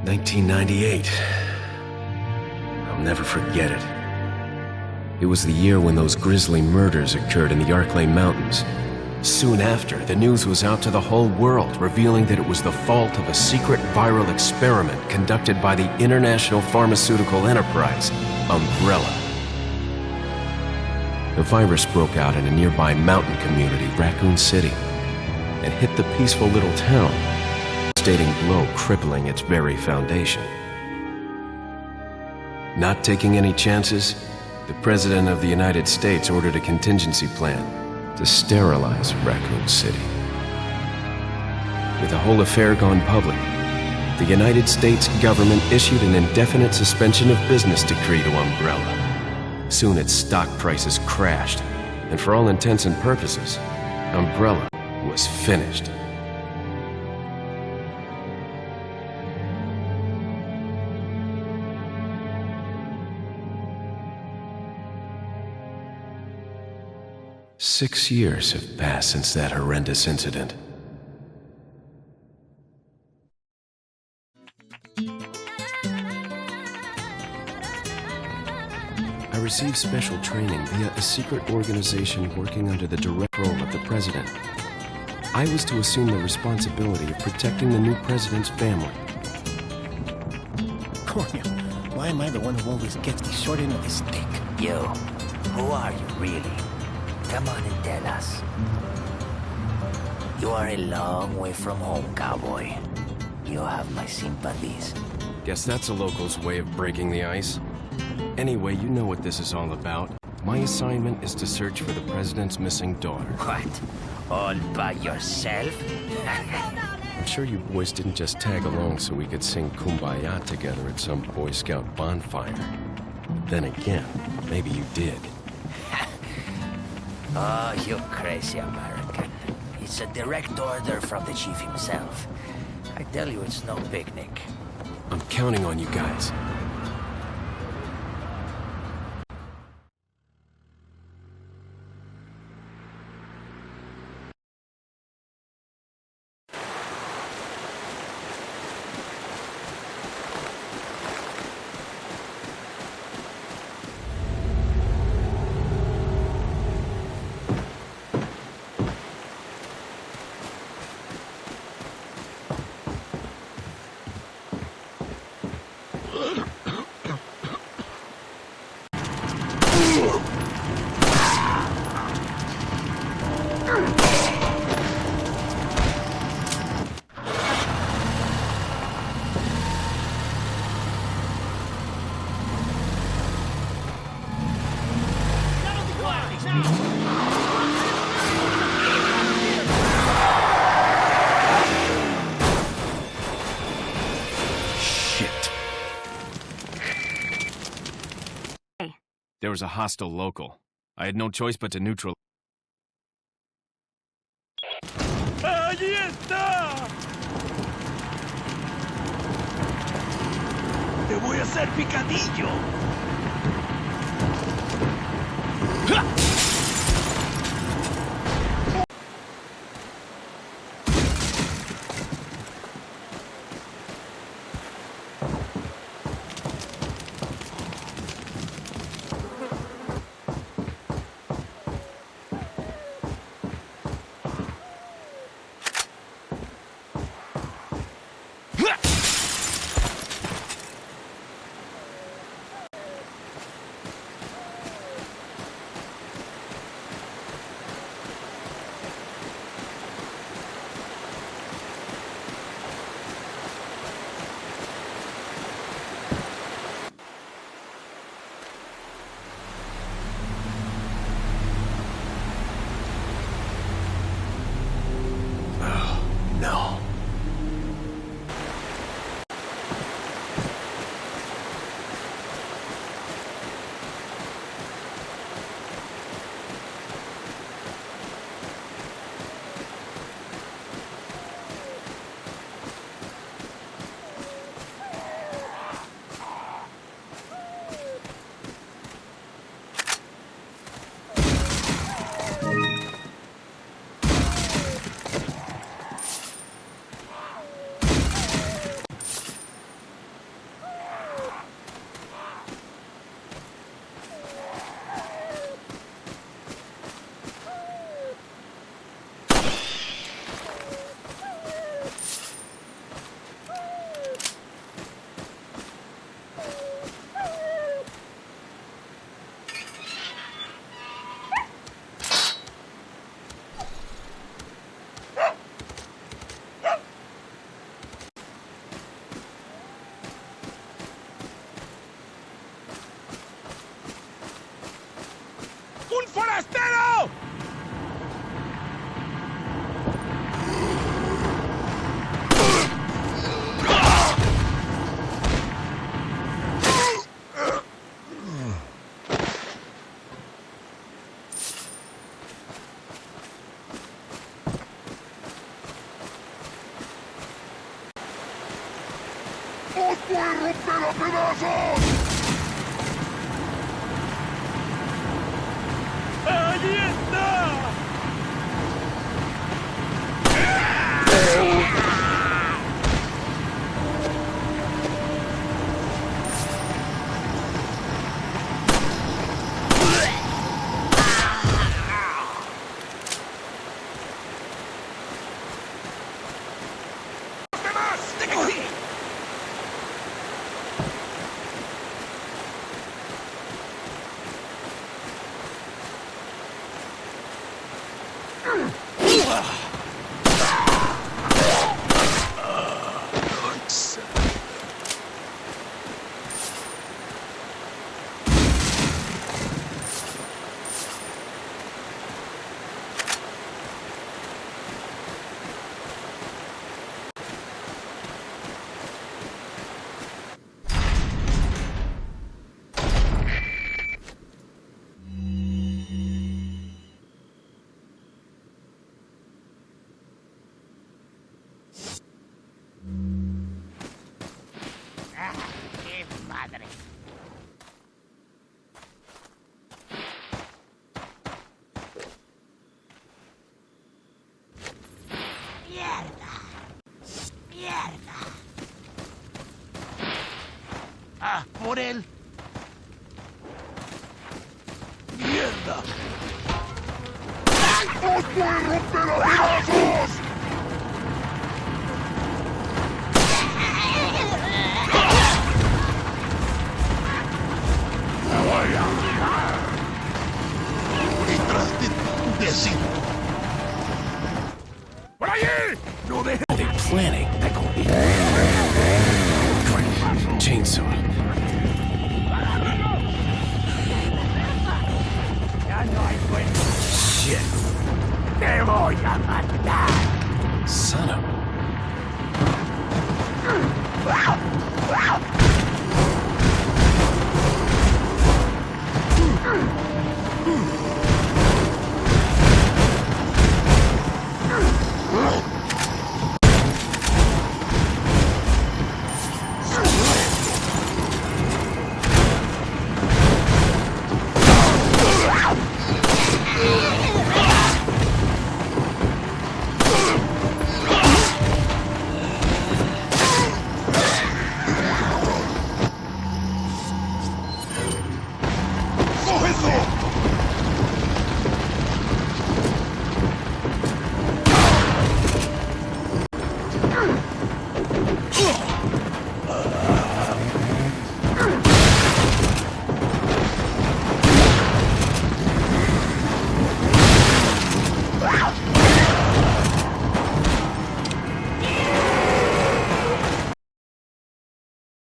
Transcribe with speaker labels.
Speaker 1: 1998. I'll never forget it. It was the year when those grisly murders occurred in the Arklay Mountains. Soon after, the news was out to the whole world, revealing that it was the fault of a secret viral experiment conducted by the international pharmaceutical enterprise, Umbrella. The virus broke out in a nearby mountain community, Raccoon City, and hit the peaceful little town, a devastating blow crippling its very foundation. Not taking any chances, the President of the United States ordered a contingency plan to sterilize Raccoon City. With the whole affair gone public, the United States government issued an indefinite suspension of business decree to Umbrella. Soon its stock prices crashed, and for all intents and purposes, Umbrella was finished. Six years have passed since that horrendous incident. I received special training via a secret organization working under the direct role of the president. I was to assume the responsibility of protecting the new president's family.
Speaker 2: Cornel, why am I the one who always gets the short end of the stick?
Speaker 3: You, who are you really? Come on and tell us. You are a long way from home, cowboy. You have my sympathies.
Speaker 1: Guess that's a local's way of breaking the ice. Anyway, you know what this is all about. My assignment is to search for the president's missing daughter.
Speaker 3: What? All by yourself?
Speaker 1: I'm sure you boys didn't just tag along so we could sing Kumbaya together at some Boy Scout bonfire. Then again, maybe you did.
Speaker 3: Oh, you crazy American. It's a direct order from the chief himself. I tell you, it's no picnic.
Speaker 1: I'm counting on you guys. There was a hostile local. I had no choice but to neutral.
Speaker 4: ¡Allí está! ¡Te voy a hacer picadillo! ¡Os voy a romper a pedazos! ¡Allí está!
Speaker 2: ¡Qué madre! ¡Mierda! ¡Mierda! ¡Ah, por él!
Speaker 4: ¡Mierda! ¡Os voy a romper a pedazos!